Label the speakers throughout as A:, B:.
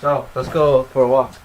A: So let's go for a walk.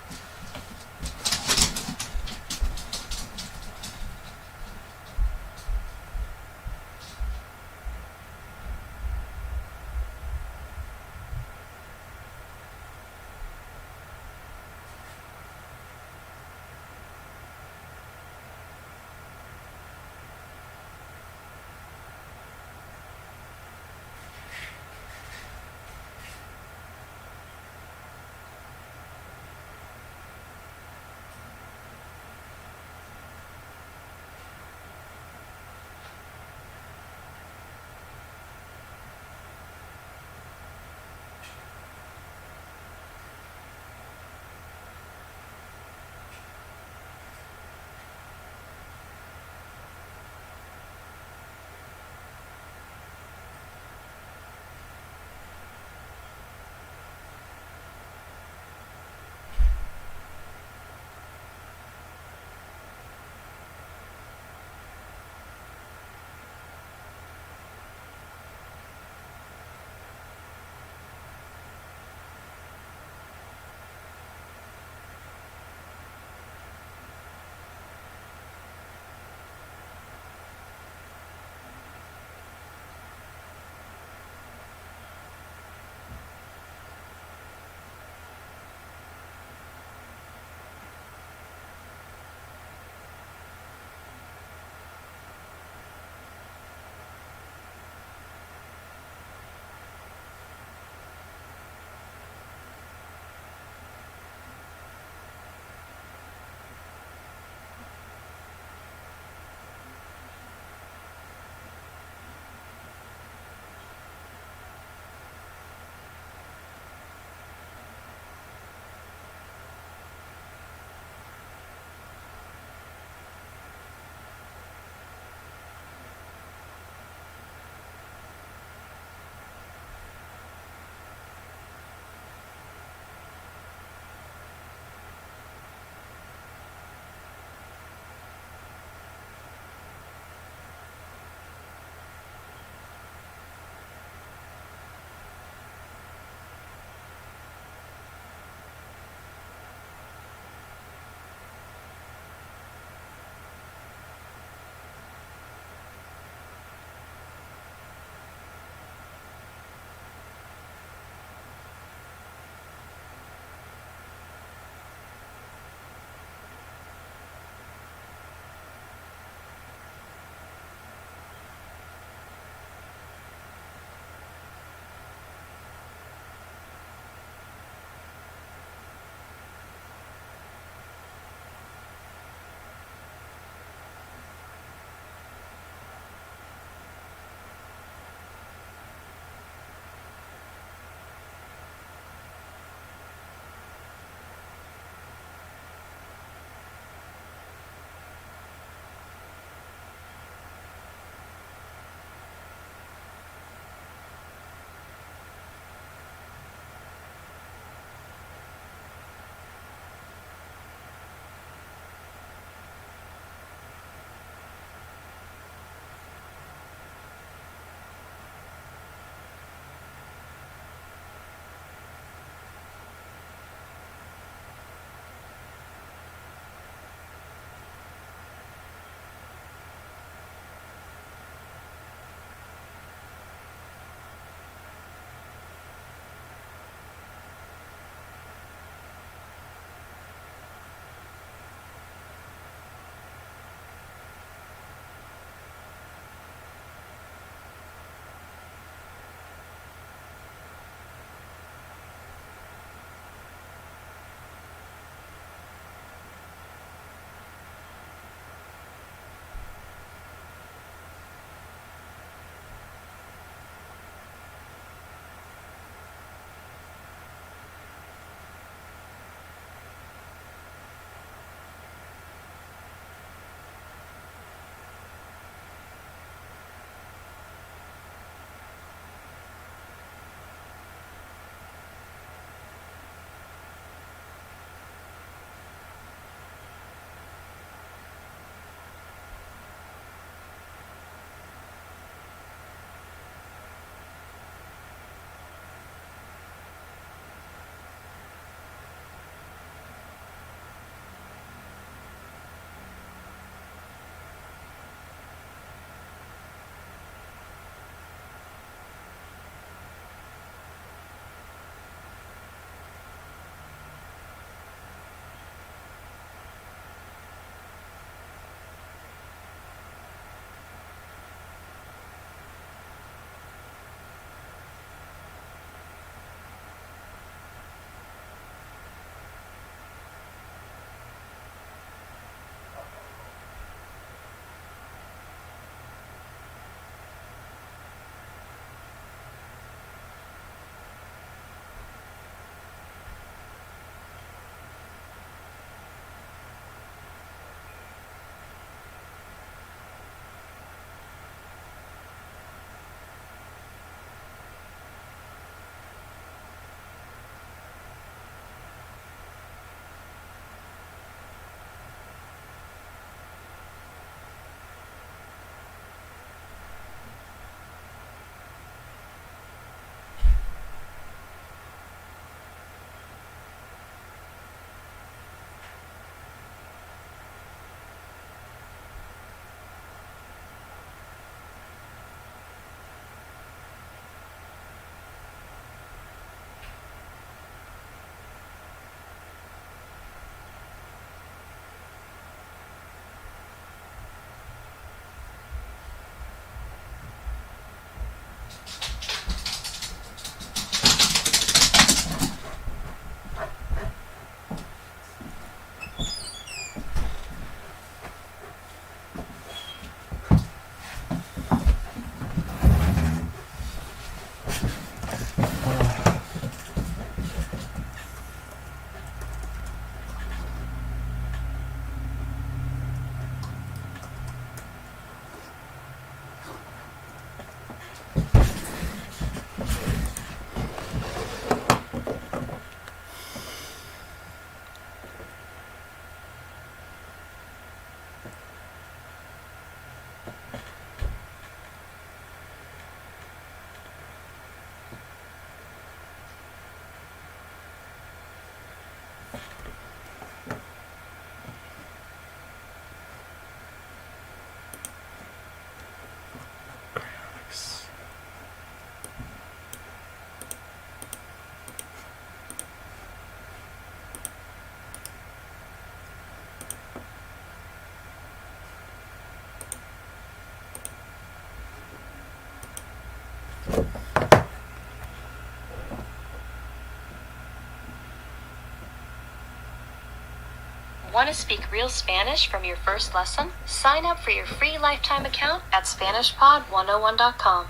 A: Want to speak real Spanish from your first lesson? Sign up for your free lifetime account at SpanishPod101.com.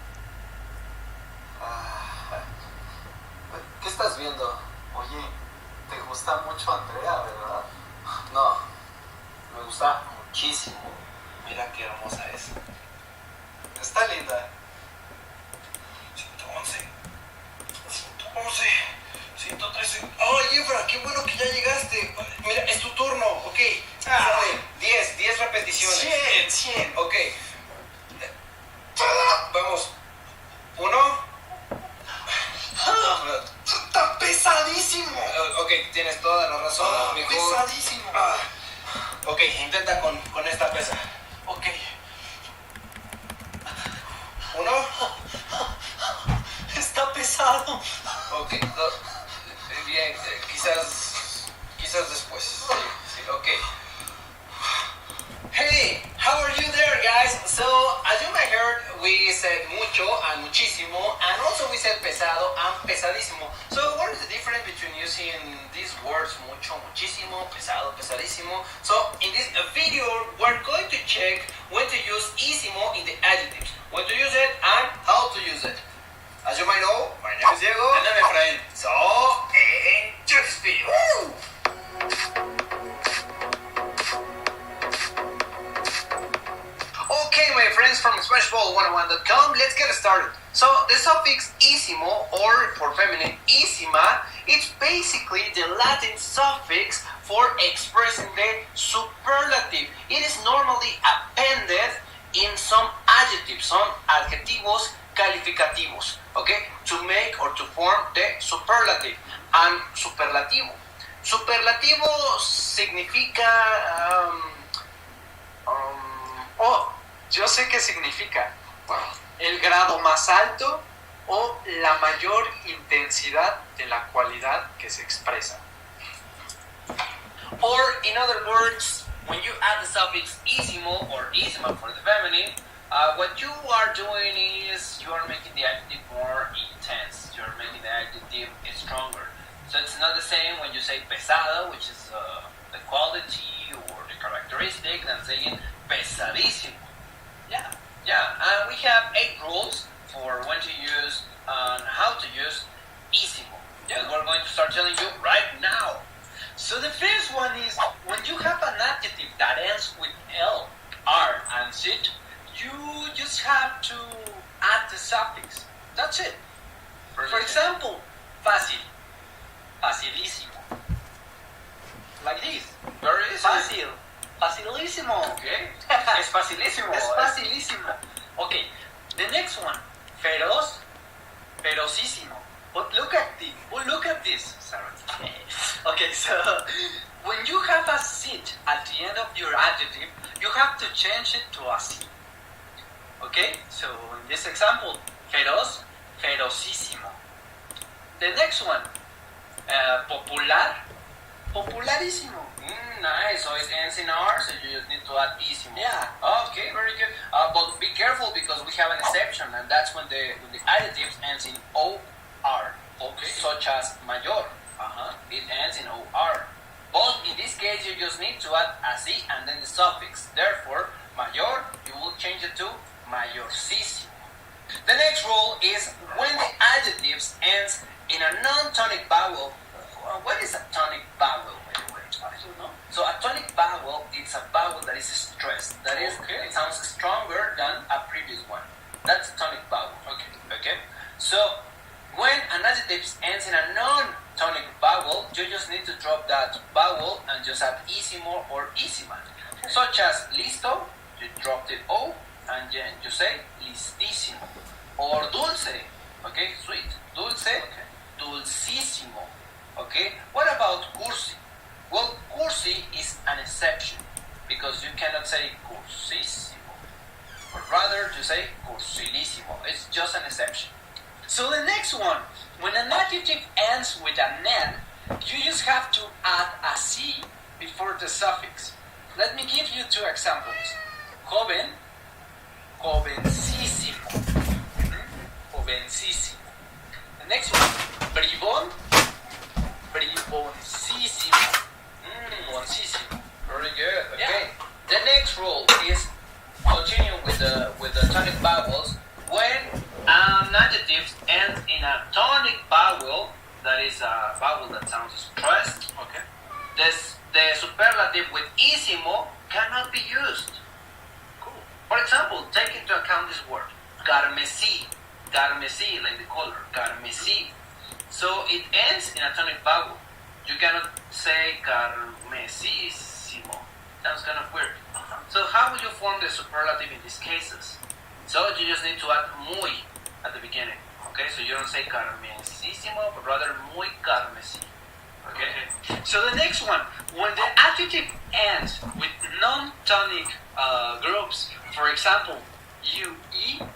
B: ¿Qué estás viendo? Oye, te gusta mucho Andrea, ¿verdad? No, me gusta muchísimo. Mira qué hermosa es. Está linda. 111, 113. ¡Ay, Efra! ¡Qué bueno que ya llegaste! Mira, es tu turno, ok. 10 repeticiones. 100. Ok. Vamos. 1. ¡Está pesadísimo! Ok, tienes toda la razón. Mejor. Pesadísimo. Ok, intenta con esta pesa. Ok. 1. Está pesado. Ok, bien, quizás después. Sí, ok. Hey, how are you there, guys? So, as you may heard, we said mucho and muchísimo, and also we said pesado and pesadísimo. So, what is the difference between using these words mucho, muchísimo, pesado, pesadísimo? So, in this video, we're going to check when to use ísimo in the adjectives, when to use it, and how to use it. As you might know, my name is Diego, and I'm Efrain. So, enjoy this video. Woo! Okay, my friends from SpanishBall101.com, let's get started. So, the suffix ísimo, or for feminine, ísima, it's basically the Latin suffix for expressing the superlative. It is normally appended in some adjectives, some adjetivos calificativos, okay, to make or to form the superlative. And superlativo. Superlativo significa... yo sé qué significa. El grado más alto o la mayor intensidad de la cualidad que se expresa. Or, in other words, when you add the suffix ísimo or ísima for the feminine, what you are doing is you are making the adjective more intense. You are making the adjective stronger. So it's not the same when you say pesado, which is the quality or the characteristic, than saying pesadísimo. Yeah. And we have 8 rules for when to use and how to use ísimo. Yeah. We're going to start telling you right now. So the first one is when you have an adjective that ends with L, R, and sit, you just have to add the suffix. That's it. For example, fácil, facilísimo. Like this. Very easy. Fácil, facilísimo. Okay. Es facilísimo. Es facilísimo. Okay. The next one, feroz, ferocísimo. But look at this, Sarah. Okay, so when you have a sit at the end of your adjective, you have to change it to a C. Okay, so in this example, feroz, ferocísimo. The next one, popular, popularísimo. Nice, so it ends in R, so you just need to add ísimo. Yeah. Okay, very good. But be careful because we have an exception, and that's when the adjective ends in OR. Okay. Such as mayor. It ends in OR. But in this case, you just need to add a C and then the suffix. Therefore, mayor, you will change it to mayorcísimo. The next rule is when the adjectives ends in a non-tonic vowel. What is a tonic vowel, by the way? I don't know. So a tonic vowel, it's a vowel that is stressed. That is, it sounds stronger than a previous one. That's a tonic vowel. Okay. So when an adjective ends in a non-tonic vowel, you just need to drop that vowel and just add ísimo or ísima. Such as listo, you drop the O and then you say listísimo. Or dulce, okay, sweet. Dulce, dulcísimo. Okay. What about cursi? Well, cursi is an exception because you cannot say cursissimo, but rather to say cursilissimo. It's just an exception.
C: So the next one, when an adjective ends with an N, you just have to add a C before the suffix. Let me give you two examples. Joven, jovencísimo. Jovencísimo. The next one, bribón, briboncísimo. Briboncísimo.
B: Very good. Okay.
C: Yeah.
B: The next rule is continuing with the tonic vowels. When an adjective ends in a tonic vowel, that is a vowel that sounds stressed.
C: Okay.
B: The superlative with isimo cannot be used.
C: Cool.
B: For example, take into account this word, carmesí. Carmesí, like the color, carmesí. So it ends in a tonic vowel. You cannot say carmesísimo. Sounds kind of weird. So how would you form the superlative in these cases? So you just need to add muy at the beginning. Okay, so you don't say carmesísimo, but rather muy carmesí. Okay.
C: So the next one, when the adjective ends with non-tonic groups, for example, UE,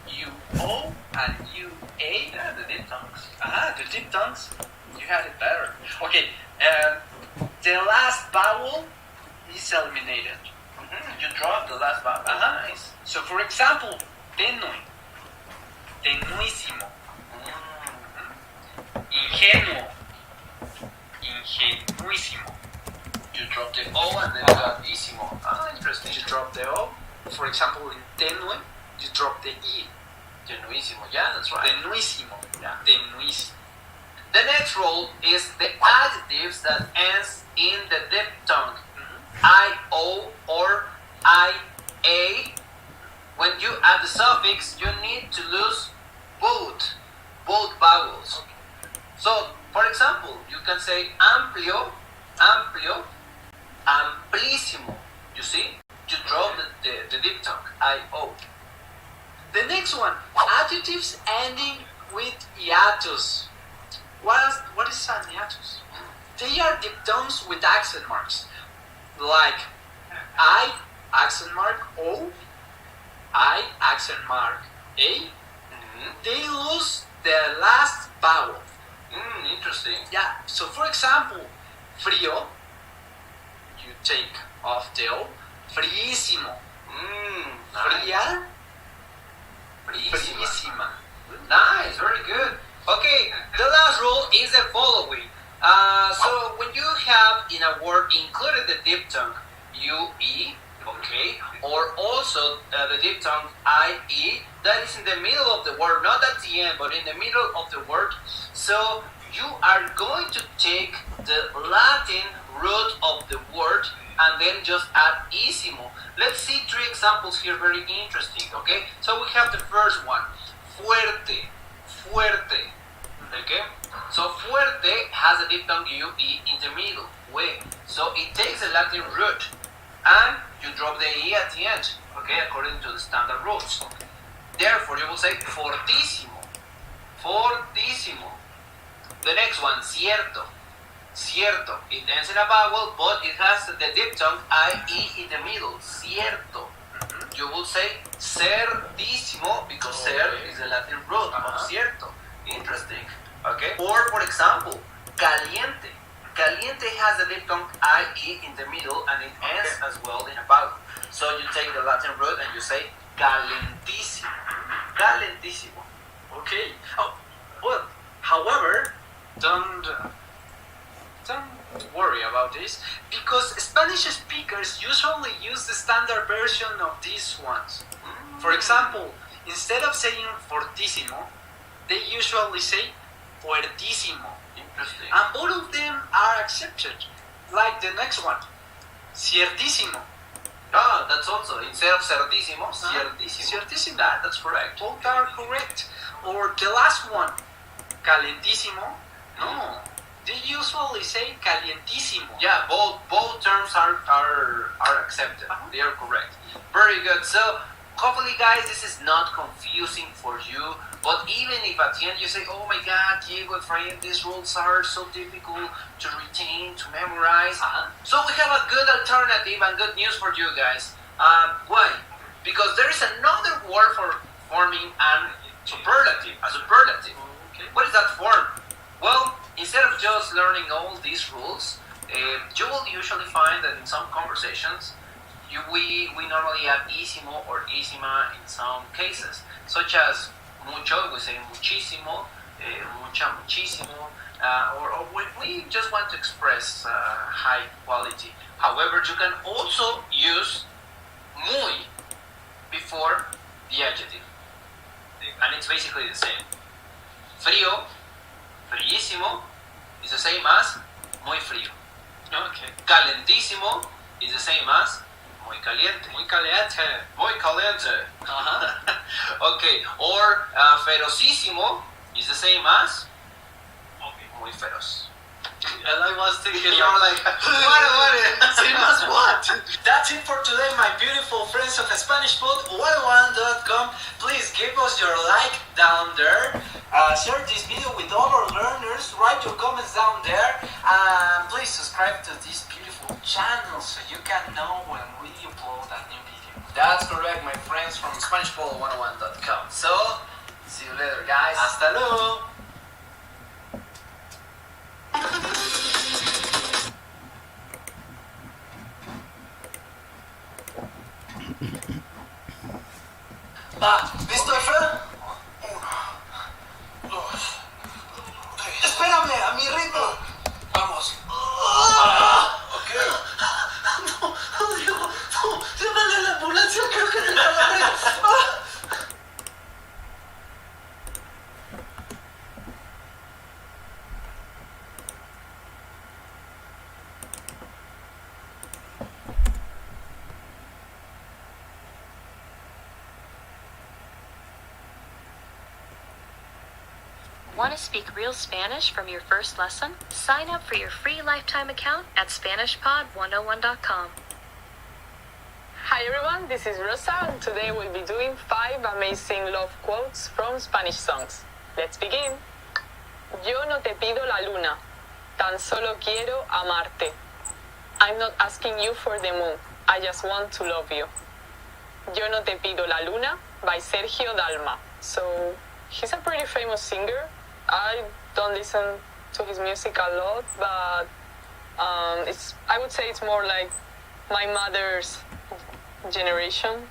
C: UO, and UA,
B: Yeah, the diphthongs.
C: the diphthongs, you had it better. Okay, the last vowel is eliminated.
B: You drop the last vowel. Nice.
C: So for example, tenue, tenuísimo, ingenuo, ingenuísimo.
B: You drop the O and then you got isimo. Interesting.
C: You drop the O. For example, in tenue, you drop the E.
B: Genuísimo. Yeah, that's right.
C: Tenuísimo.
B: Yeah.
C: Tenuísimo.
B: The next rule is the adjectives that ends in the diphthong. I-O or I-A. When you add the suffix, you need to lose both vowels. So, for example, you can say amplio, amplio, amplísimo. You see? You drop the diphthong, I-O.
C: The next one, adjectives ending with hiatus. What is an hiatus? They are diphthongs with accent marks, like I, accent mark O, I, accent mark A. They lose the last vowel.
B: Interesting.
C: Yeah, so for example, frío, you take off the O, friísimo. Fría, friísima.
B: Nice, very good. Okay, the last rule is the following. So when you have in a word included the diphthong UE, okay, or also the diphthong IE, that is in the middle of the word, not at the end, but in the middle of the word. So you are going to take the Latin root of the word and then just add isimo. Let's see three examples here, very interesting, okay? So we have the first one, fuerte, fuerte, okay? So fuerte has a diphthong UE in the middle, we. So it takes the Latin root and you drop the E at the end, okay, according to the standard rules. Therefore, you will say fortísimo, fortísimo. The next one, cierto, cierto. It ends in a vowel, but it has the diphthong IE in the middle, cierto. You will say cerdísimo because cer is the Latin root of cierto. Interesting. Okay. Or for example, caliente. Caliente has the diphthong IE in the middle and it ends as well in a vowel. So you take the Latin root and you say calentísimo. Calentísimo.
C: Okay. Oh, well, however, don't worry about this because Spanish speakers usually use the standard version of these ones. For example, instead of saying fortísimo, they usually say fuertísimo.
B: Interesting.
C: And both of them are accepted. Like the next one, ciertísimo.
B: Ah, that's also, instead of cerdísimo, ciertísimo.
C: Ciertísimo.
B: That's correct.
C: Both are correct. Or the last one, calentísimo. No, they usually say calientísimo.
B: Yeah, both terms are accepted. They are correct. Very good. So hopefully, guys, this is not confusing for you. But even if at the end you say, oh my God, Diego, Efrain, these rules are so difficult to retain, to memorize. So we have a good alternative and good news for you guys. Why? Because there is another word for forming an superlative, a superlative.
C: Okay.
B: What is that form? Well, instead of just learning all these rules, you will usually find that in some conversations, we normally add isimo or isima in some cases, such as mucho, we say muchísimo, mucha, muchísimo, or we just want to express high quality. However, you can also use muy before the adjective, and it's basically the same. Frío, fríísimo, is the same as muy frío.
C: Okay.
B: Calentísimo is the same as muy caliente.
C: Muy caliente.
B: Muy caliente. Okay, or ferocísimo is the same as muy feroz.
C: And I was thinking,
B: You're like, what?
C: Same as what? That's it for today, my beautiful friends of SpanishPod101.com. Please give us your like down there. Share this video with all our learners. Write your comments down there. Please subscribe to this beautiful channel so you can know when we upload a new video.
B: That's correct, my friends from SpanishPod101.com. So, see you later, guys.
C: Hasta luego. ¿Listo, Efra? Espérame, a mi ritmo. Vamos. Ok. No, Diego, no, llámale a la ambulancia, creo que te calambré.
A: Want to speak real Spanish from your first lesson? Sign up for your free lifetime account at SpanishPod101.com.
D: Hi everyone, this is Rosa, and today we'll be doing 5 amazing love quotes from Spanish songs. Let's begin. Yo no te pido la luna, tan solo quiero amarte. I'm not asking you for the moon, I just want to love you. Yo no te pido la luna by Sergio Dalma. So he's a pretty famous singer. I don't listen to his music a lot, but I would say it's more like my mother's generation.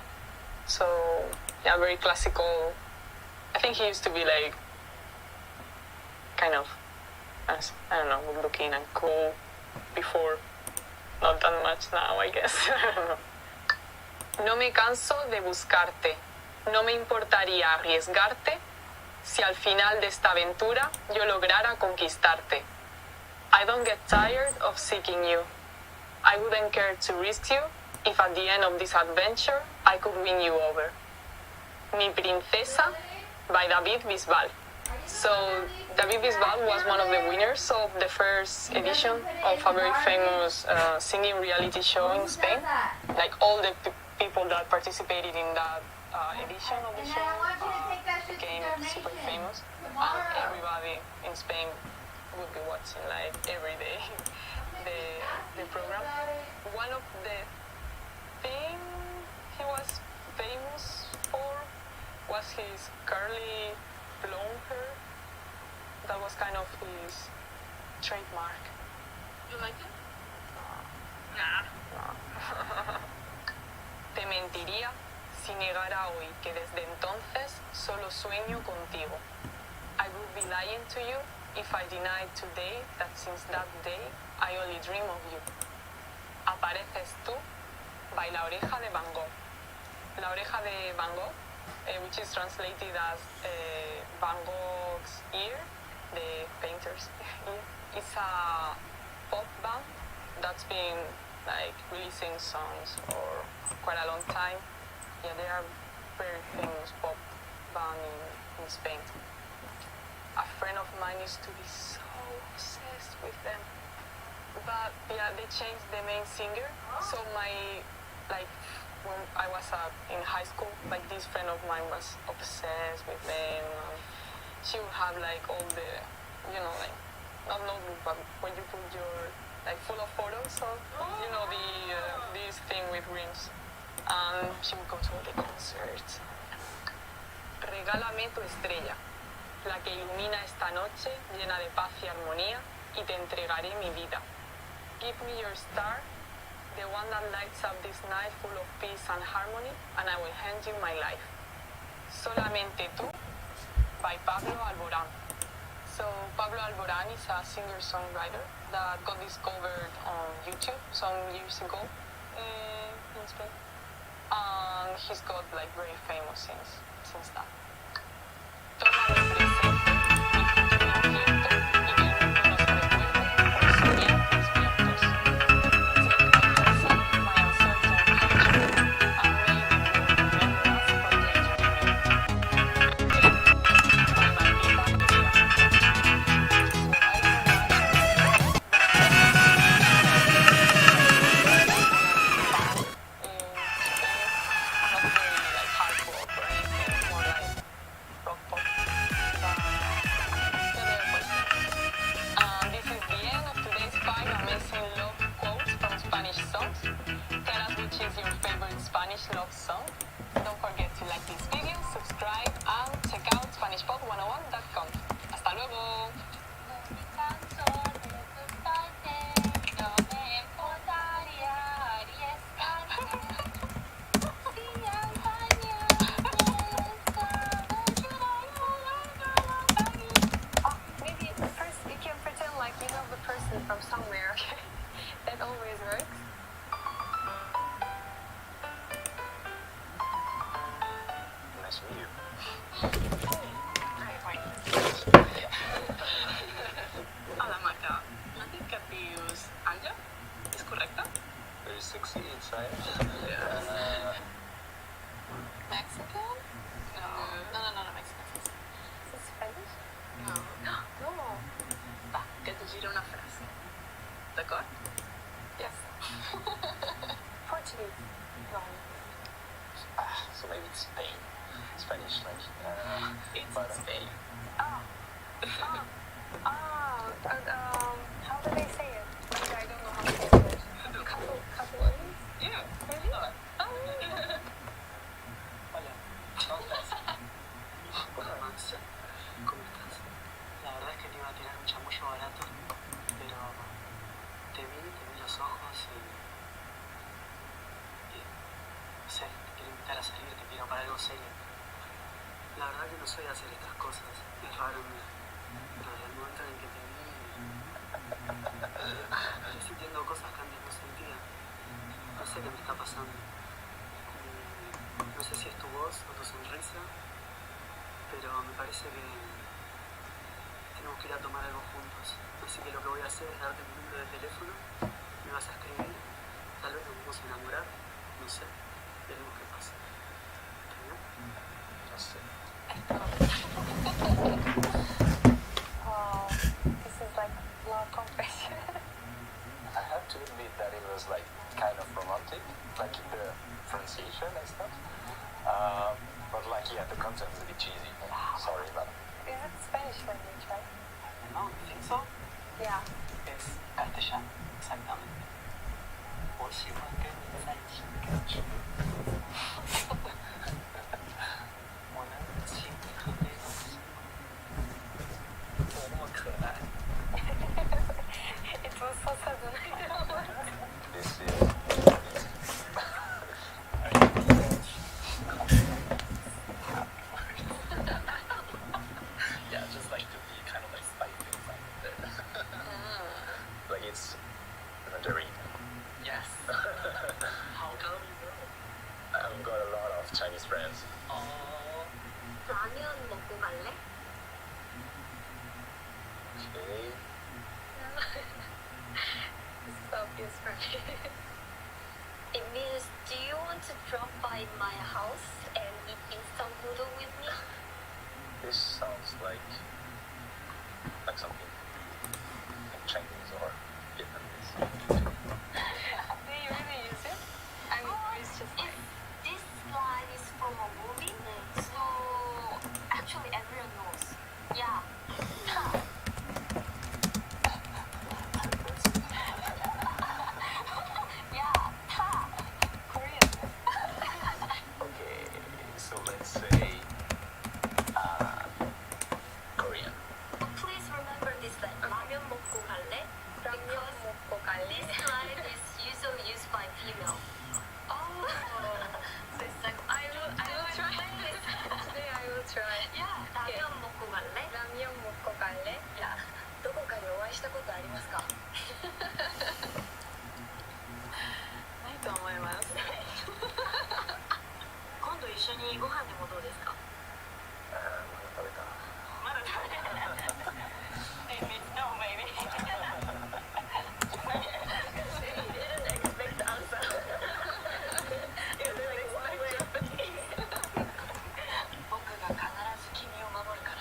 D: So yeah, very classical. I think he used to be like kind of, I don't know, good looking and cool before. Not that much now, I guess. No me canso de buscarte. No me importaría arriesgarte si al final de esta aventura yo lograra conquistarte. I don't get tired of seeking you. I wouldn't care to risk you if at the end of this adventure I could win you over. Mi Princesa by David Bisbal. So David Bisbal was one of the winners of the first edition of a very famous singing reality show in Spain. Like all the people that participated in that edition of the show became super famous, and everybody in Spain would be watching like every day the program. One of the things he was famous for was his curly blonde hair. That was kind of his trademark.
E: You like it?
D: No. Te mentiría si negara hoy que desde entonces solo sueño contigo. I would be lying to you if I denied today that since that day I only dream of you. Apareces tú by La Oreja de Van Gogh. La Oreja de Van Gogh, which is translated as Van Gogh's ear, the painter's ear. It's a pop band that's been like releasing songs for quite a long time. Yeah, they are very famous pop band in Spain. A friend of mine used to be so obsessed with them. But yeah, they changed the main singer. So my like when I was in high school, like this friend of mine was obsessed with them. She would have like all the, like not notebook, but when you put your like full of photos of, this thing with rings. And she would go to all the concerts. Regálame tu estrella, la que ilumina esta noche llena de paz y armonía, y te entregaré mi vida. Give me your star, the one that lights up this night full of peace and harmony, and I will hand you my life. Solamente tú, by Pablo Alborán. So Pablo Alborán is a singer-songwriter that got discovered on YouTube some years ago in Spain. And he's got like very famous since that. Toma mi presente, mi futuro incierto, y que el mundo nos recuerde por soñar despiertos. Take my present, my uncertain future, and may the world remember us from day to day. Mi maldita idea. So I don't know. Not very like hard rock or anything, more like rock pop. This is the end of today's 5 amazing love quotes from Spanish songs. Tell us which is your favorite Spanish love song. Don't forget to like this video, subscribe, and check out SpanishPod101.com. Hasta luego! Maybe first you can pretend like you know the person from somewhere, okay? That always works.
E: Nice to meet you.
D: Hola, Marta. I think que et dius Anja? És correcte?
E: Very sexy inside.
D: Mexican? No, Mexican. Is it Spanish? No. Va, que et llegiré una frase. D'acord? Yes. Portuguese. No.
E: So maybe it's Spain. Spanish, like.
D: It's
E: but,
D: Spain.
F: How do they say it? Like, I don't know how to say it. Couple words?
D: Yeah.
F: Really?
E: Hola, ¿cómo estás?
C: Hola Max, ¿cómo estás? La verdad es que te iba a tirar un chamullo barato, pero te vi los ojos y no sé, te quiero invitar a salir, te quiero para algo serio. La verdad que no soy de hacer estas cosas, es raro, pero desde el momento en el que te vi, estoy sintiendo cosas que antes no sentía. No sé qué me está pasando. No sé si es tu voz o tu sonrisa, pero me parece que tenemos que ir a tomar algo juntos. Así que lo que voy a hacer es darte mi número de teléfono, me vas a escribir, tal vez nos vamos a enamorar, no sé, veremos qué pasa. ¿Está bien?
E: No sé.
F: This is like love confession.
E: I have to admit that it was like kind of romantic, like in the pronunciation and stuff. But like, yeah, the content is a bit cheesy. Sorry, but
F: Is it Spanish language, right?
C: No, ¿think so?
F: Yeah.
C: Es castellano, exactamente. Vos igual que mi Bueno, sí,多么可爱。
F: It was so sudden. I don't know.
E: this is. Yeah, just like to be kind of like spicy inside there. Like it's Mandarin.
C: Yes. How come you know?
E: I've got a lot of Chinese friends.
C: Oh,
F: 라면 먹고 갈래?
E: Okay.
F: This is obvious for me. It means, do you want to drop by my house and eat instant noodle with me?
E: This sounds like something like Chinese or Vietnamese.
F: Do you really use it? I mean, or it's just like 会いしたことありますか？
D: ないと思います。
F: 今度一緒にご飯でもどうですか？
E: まだ食べた。
F: まだ食べてない。It means no, maybe. You didn't expect the answer. It's like one way. 僕が必ず君を守るから。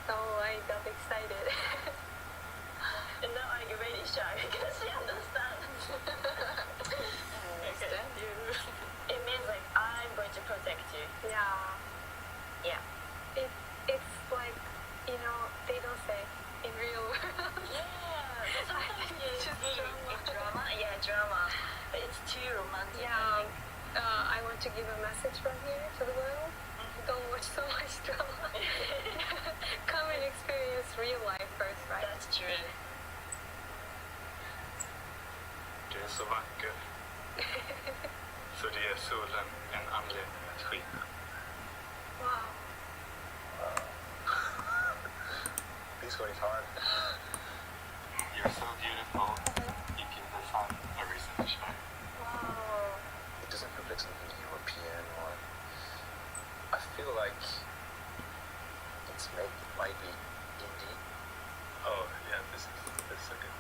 D: Oh, I got excited.
F: And now I get really shy because she understands.
D: Understand you.
F: It means like I'm going to protect you.
D: Yeah.
F: Yeah.
D: It's like, you know, they don't say in real world.
F: Yeah. Sometimes you
D: It's just
F: see
D: drama.
F: in drama. Yeah, drama. But it's too romantic.
D: Yeah. I want to give a message from here to the world. Don't watch so much drama. Come and experience real life first, right?
F: That's true.
E: Du är så vacker. Så det ger solen en anledning att skina.
D: Wow.
E: This one is hard. You're so beautiful. You give the sun a reason to shine.
D: Wow.
E: It doesn't look like something European or... I feel like might be indie. Oh, yeah, this is so good.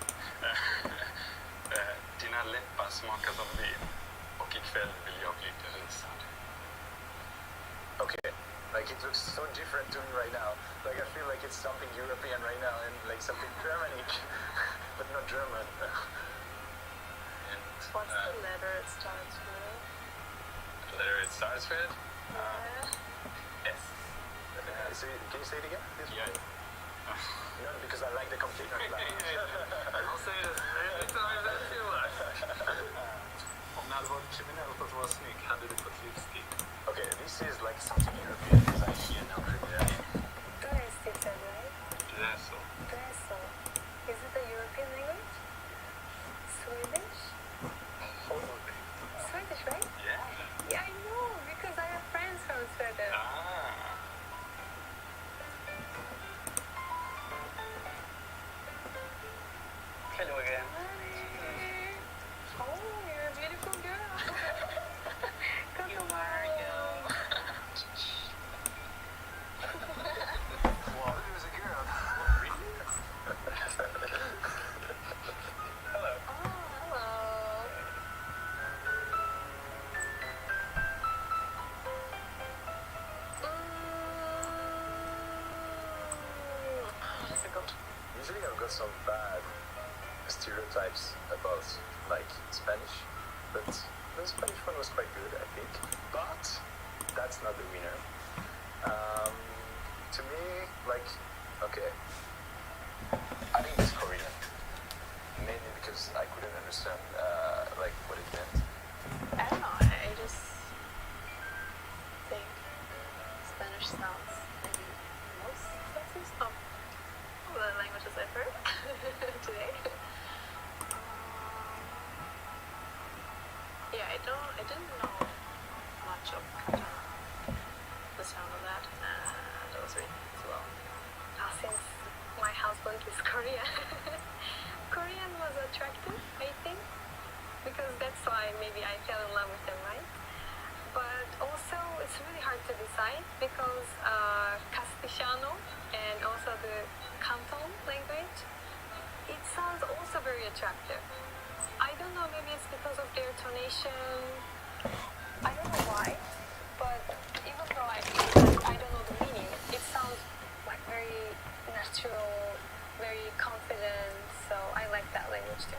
E: Dina läppar smakar som vin och ikväll vill jag bli berusad. Okay, like it looks so different to me right now. Like I feel like it's something European right now and like something Germanic, but not German. And,
D: What's the letter it starts with?
E: the letter it starts with?
D: Yeah.
E: S. Can you say it again? Yeah. No, because I like the complete I'll say it as many times as you like. Om det hade varit kriminellt att vara snygg hade du fått livstid. Okay, this is like something European because I hear no criminal.
D: Dress, you said, right?
E: Dreso.
D: Dresso. Is it a European language? Swedish?
E: Holy.
D: Swedish, right?
E: Yeah.
D: Yeah, I know, because I have friends from Sweden.
B: Hello again.
D: Oh, you're a beautiful girl. Come
B: You
D: on.
B: are,
E: Wow, there's a girl. Hello.
D: Oh, hello. Difficult.
E: Usually I've got some bad stereotypes about like Spanish, but the Spanish one was quite good, I think. But that's not the winner. To me, like, okay, I think it's Korean, mainly because I couldn't understand like what it meant.
D: I don't know, I just think Spanish sounds maybe most sexiest of all the languages I've heard today. Yeah, I didn't know much of the sound of that, and that was really as well. Since my husband is Korean, Korean was attractive, I think, because that's why maybe I fell in love with them, right? But also, it's really hard to decide because Castellano and also the Canton language, it sounds also very attractive. I don't know, maybe it's because of their tonation. I don't know why, but even though I don't know the meaning, it sounds like very natural, very confident, so I like that language too.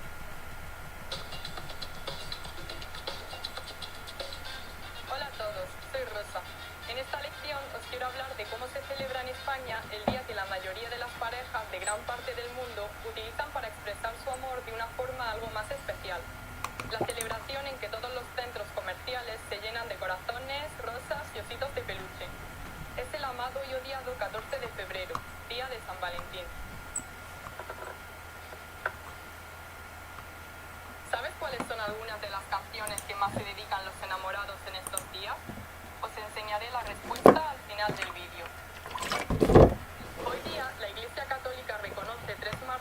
G: Hola a todos, soy Rosa. En esta lección os quiero hablar de cómo se celebra en España el día que la mayoría de las parejas de gran parte del mundo utilizan para expresar su amor de una forma algo más especial. La celebración en que todos los centros comerciales se llenan de corazones, rosas y ositos de peluche. Es el amado y odiado 14 de febrero, día de San Valentín. ¿Sabes cuáles son algunas de las canciones que más se dedican los enamorados en estos días? Os enseñaré la respuesta al final del vídeo. Hoy día, la Iglesia Católica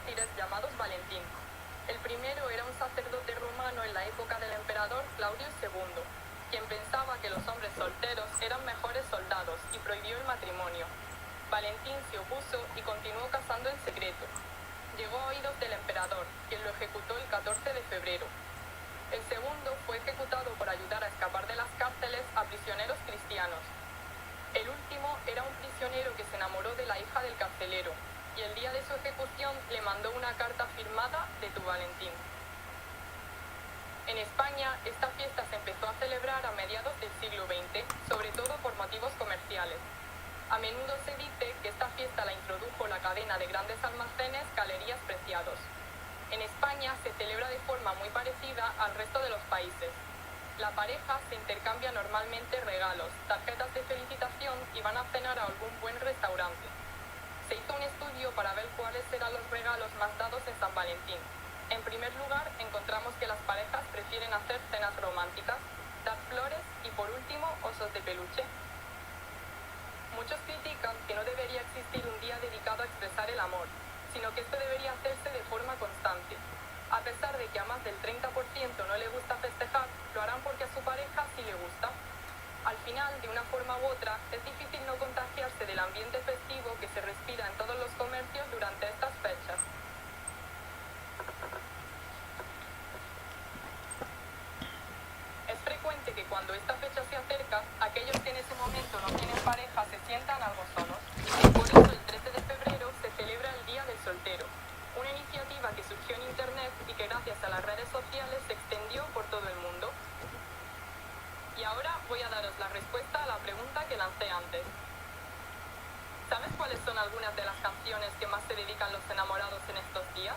G: mártires llamados Valentín. El primero era un sacerdote romano en la época del emperador Claudio II, quien pensaba que los hombres solteros eran mejores soldados y prohibió el matrimonio. Valentín se opuso y continuó cazando en secreto. Llegó a oídos del emperador, quien lo ejecutó el 14 de febrero. El segundo fue ejecutado por ayudar a escapar de las cárceles a prisioneros cristianos. El último era un prisionero que se enamoró de la hija del carcelero, y el día de su ejecución le mandó una carta firmada de tu Valentín. En España, esta fiesta se empezó a celebrar a mediados del siglo XX, sobre todo por motivos comerciales. A menudo se dice que esta fiesta la introdujo la cadena de grandes almacenes Galerías Preciados. En España se celebra de forma muy parecida al resto de los países. La pareja se intercambia normalmente regalos, tarjetas de felicitación y van a cenar a algún buen restaurante. Se hizo un estudio para ver cuáles eran los regalos más dados en San Valentín. En primer lugar, encontramos que las parejas prefieren hacer cenas románticas, dar flores y, por último, osos de peluche. Muchos critican que no debería existir un día dedicado a expresar el amor, sino que esto debería hacerse de forma constante. A pesar de que a más del 30% no le gusta festejar, lo harán porque a su pareja sí le gusta. Al final, de una forma u otra, es difícil no contagiarse del ambiente festivo que se respira en todos los comercios durante estas fechas. Es frecuente que cuando esta fecha se acerca, aquellos que en ese momento no tienen pareja se sientan algo solos. Por eso el 13 de febrero se celebra el Día del Soltero, una iniciativa que surgió en Internet y que gracias a las redes sociales se extendió por todo el mundo. Y ahora voy a daros la respuesta a la pregunta que lancé antes. ¿Sabes cuáles son algunas de las canciones que más se dedican los enamorados en estos días?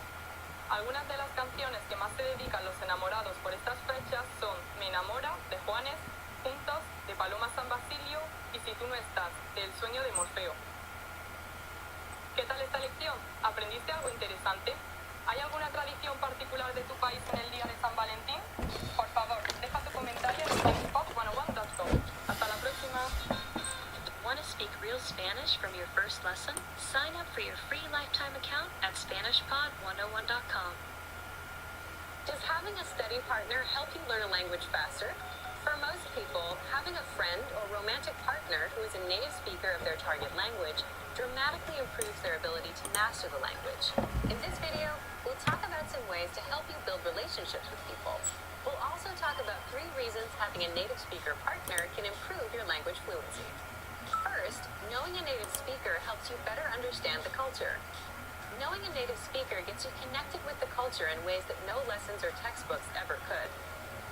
G: Algunas de las canciones que más se dedican los enamorados por estas fechas son Me enamora, de Juanes, Juntos, de Paloma San Basilio y Si tú no estás, de El sueño de Morfeo. ¿Qué tal esta lección? ¿Aprendiste algo interesante? ¿Hay alguna tradición particular de tu país en el día de San Valentín? Por favor, deja tu comentario en SpanishPod101.com. Hasta la próxima.
A: Want to speak real Spanish from your first lesson? Sign up for your free lifetime account at SpanishPod101.com.
H: Does having a study partner help you learn a language faster? For most people, having a friend or romantic partner who is a native speaker of their target language dramatically improves their ability to master the language. In this video, we'll talk about some ways to help you build relationships with people. We'll also talk about 3 reasons having a native speaker partner can improve your language fluency. First, knowing a native speaker helps you better understand the culture. Knowing a native speaker gets you connected with the culture in ways that no lessons or textbooks ever could.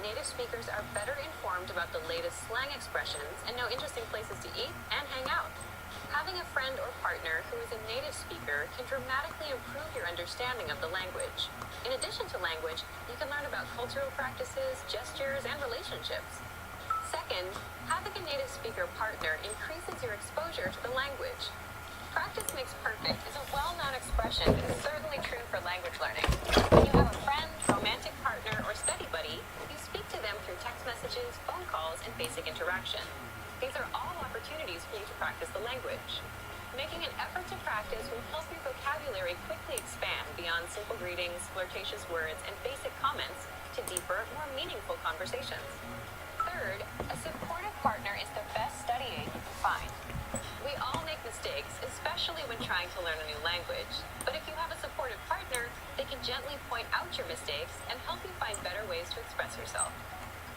H: Native speakers are better informed about the latest slang expressions and know interesting places to eat and hang out. Having a friend or partner who is a native speaker can dramatically improve your understanding of the language. In addition to language, you can learn about cultural practices, gestures, and relationships. Second, having a native speaker partner increases your exposure to the language. Practice makes perfect is a well-known expression that is certainly true for language learning. When you have a friend, romantic partner, or study buddy, you speak to them through text messages, phone calls, and basic interaction. These are all opportunities for you to practice the language. Making an effort to practice will help your vocabulary quickly expand beyond simple greetings, flirtatious words, and basic comments to deeper, more meaningful conversations. Third, a supportive partner is the best study aid you can find. We all make mistakes, especially when trying to learn a new language. But if you have a supportive partner, they can gently point out your mistakes and help you find better ways to express yourself.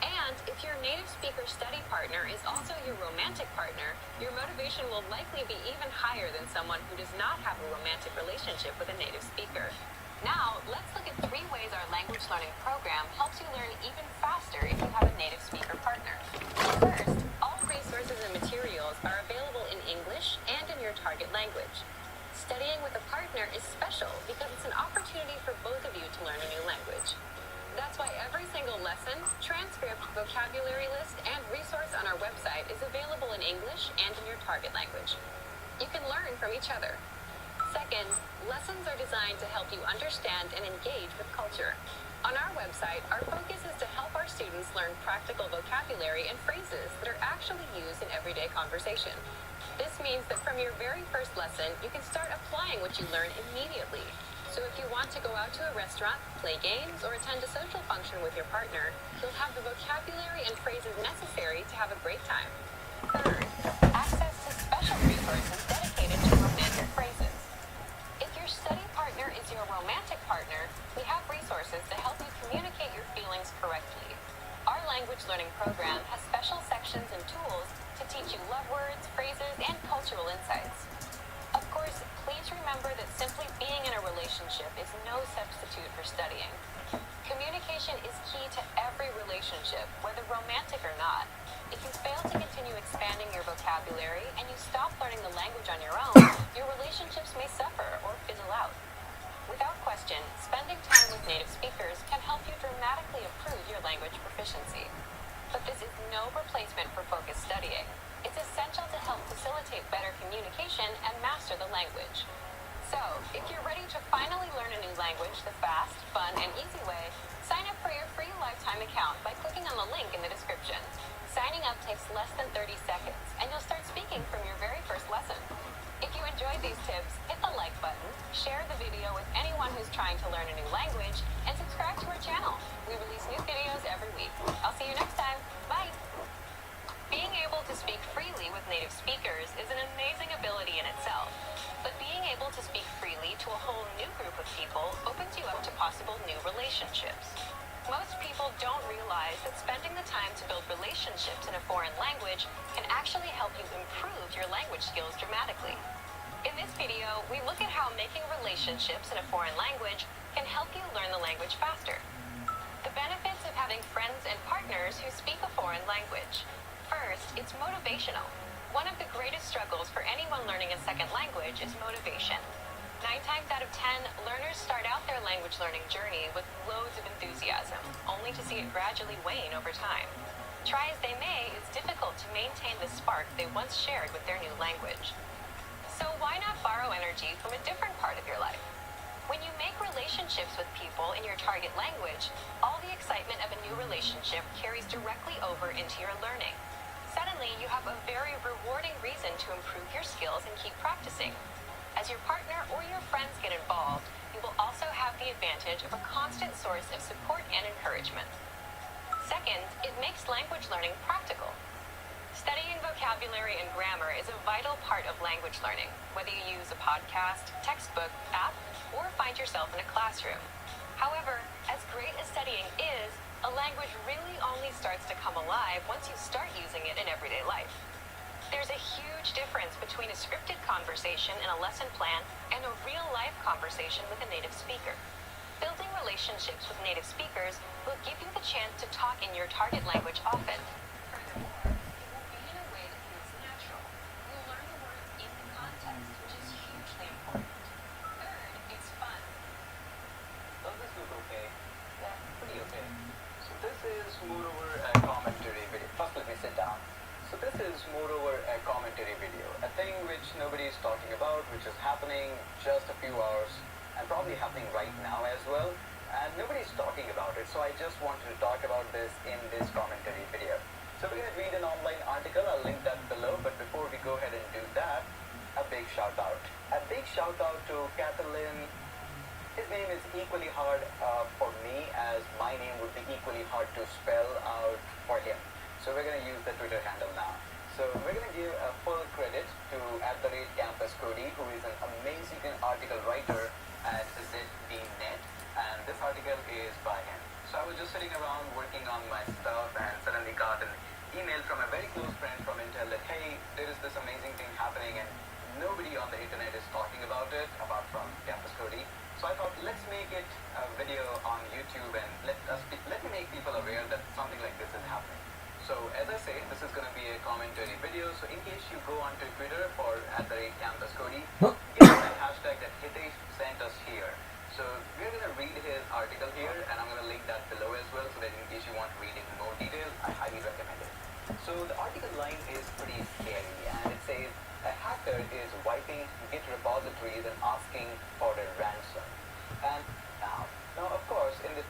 H: And if your native speaker study partner is also your romantic partner, your motivation will likely be even higher than someone who does not have a romantic relationship with a native speaker. Now, let's look at 3 ways our language learning program helps you learn even faster if you have a native speaker partner. First, all resources and materials are available in English and in your target language. Studying with a partner is special because it's an opportunity for both of you to learn a new language. That's why every single lesson, transcript, vocabulary list, and resource on our website is available in English and in your target language. You can learn from each other. Second, lessons are designed to help you understand and engage with culture. On our website, our focus is to help our students learn practical vocabulary and phrases that are actually used in everyday conversation. This means that from your very first lesson, you can start applying what you learn immediately. So if you want to go out to a restaurant, play games, or attend a social function with your partner, you'll have the vocabulary and phrases necessary to have a great time. Third, access to special resources dedicated to romantic phrases. If your study partner is your romantic partner, we have resources to help you communicate your feelings correctly. Our language learning program has special sections and tools to teach you love words, phrases, and cultural insights. Of course, please remember that simply being in a relationship is no substitute for studying. Communication is key to every relationship, whether romantic or not. If you fail to continue expanding your vocabulary and you stop learning the language on your own, your relationships may suffer or fizzle out. Without question, spending time with native speakers can help you dramatically improve your language proficiency. But this is no replacement for focused studying. It's essential to help facilitate better communication and master the language. So, if you're ready to finally learn a new language the fast, fun, and easy way, sign up for your free lifetime account by clicking on the link in the description. Signing up takes less than 30 seconds, and you'll start speaking from your very first lesson. If you enjoyed these tips, hit the like button, share the video with anyone who's trying to learn a new language, and subscribe to our channel. We release new videos every week. I'll see you next time. Bye! Being able to speak freely with native speakers is an amazing ability in itself, but being able to speak freely to a whole new group of people opens you up to possible new relationships. Most people don't realize that spending the time to build relationships in a foreign language can actually help you improve your language skills dramatically. In this video, we look at how making relationships in a foreign language can help you learn the language faster. The benefits of having friends and partners who speak a foreign language. First, it's motivational. One of the greatest struggles for anyone learning a second language is motivation. 9 times out of 10, learners start out their language learning journey with loads of enthusiasm, only to see it gradually wane over time. Try as they may, it's difficult to maintain the spark they once shared with their new language. So why not borrow energy from a different part of your life? When you make relationships with people in your target language, all the excitement of a new relationship carries directly over into your learning. Suddenly, you have a very rewarding reason to improve your skills and keep practicing. As your partner or your friends get involved, you will also have the advantage of a constant source of support and encouragement. Second, it makes language learning practical. Studying vocabulary and grammar is a vital part of language learning, whether you use a podcast, textbook, app, or find yourself in a classroom. However, as great as studying is, a language really only starts to come alive once you start using it in everyday life. There's a huge difference between a scripted conversation in a lesson plan and a real-life conversation with a native speaker. Building relationships with native speakers will give you the chance to talk in your target language often. Furthermore, it will be in a way that feels natural. You'll learn the words in the context, which is hugely important. Third, it's fun.
I: Does this look okay? Yeah, pretty okay. So this is moreover a commentary video. First let me sit down. So this is moreover a commentary video, a thing which nobody is talking about, which is happening just a few hours and probably happening right now as well, and nobody's talking about it, so I just wanted to talk about this in this commentary video. So we're going to read an online article, I'll link that below, but before we go ahead and do that, a big shout out. A big shout out to Catalin. His name is equally hard for me as my name would be equally hard to spell out for him. So we're going to use the Twitter handle now. So we're going to give a full credit to @CampusCody, who is an amazing article writer at ZDNet, and this article is by him. So I was just sitting around working on my stuff and suddenly got an email from a very close friend from Intel that, hey, there is this amazing thing happening and nobody on the internet is talking about it apart from Campus Cody. So I thought, let's make it a video on YouTube and let me make people aware that something like this is happening. So as I say, this is going to be a commentary video. So in case you go onto Twitter for @CampusCody, get the hashtag that Hitesh sent us here. So we're going to read his article here, and I'm going to link that below as well, so that in case you want to read it in more detail, I highly recommend it. So the article line is pretty scary, and it says, a hacker is wiping Git repositories and asking for a ransom. And now of course, in this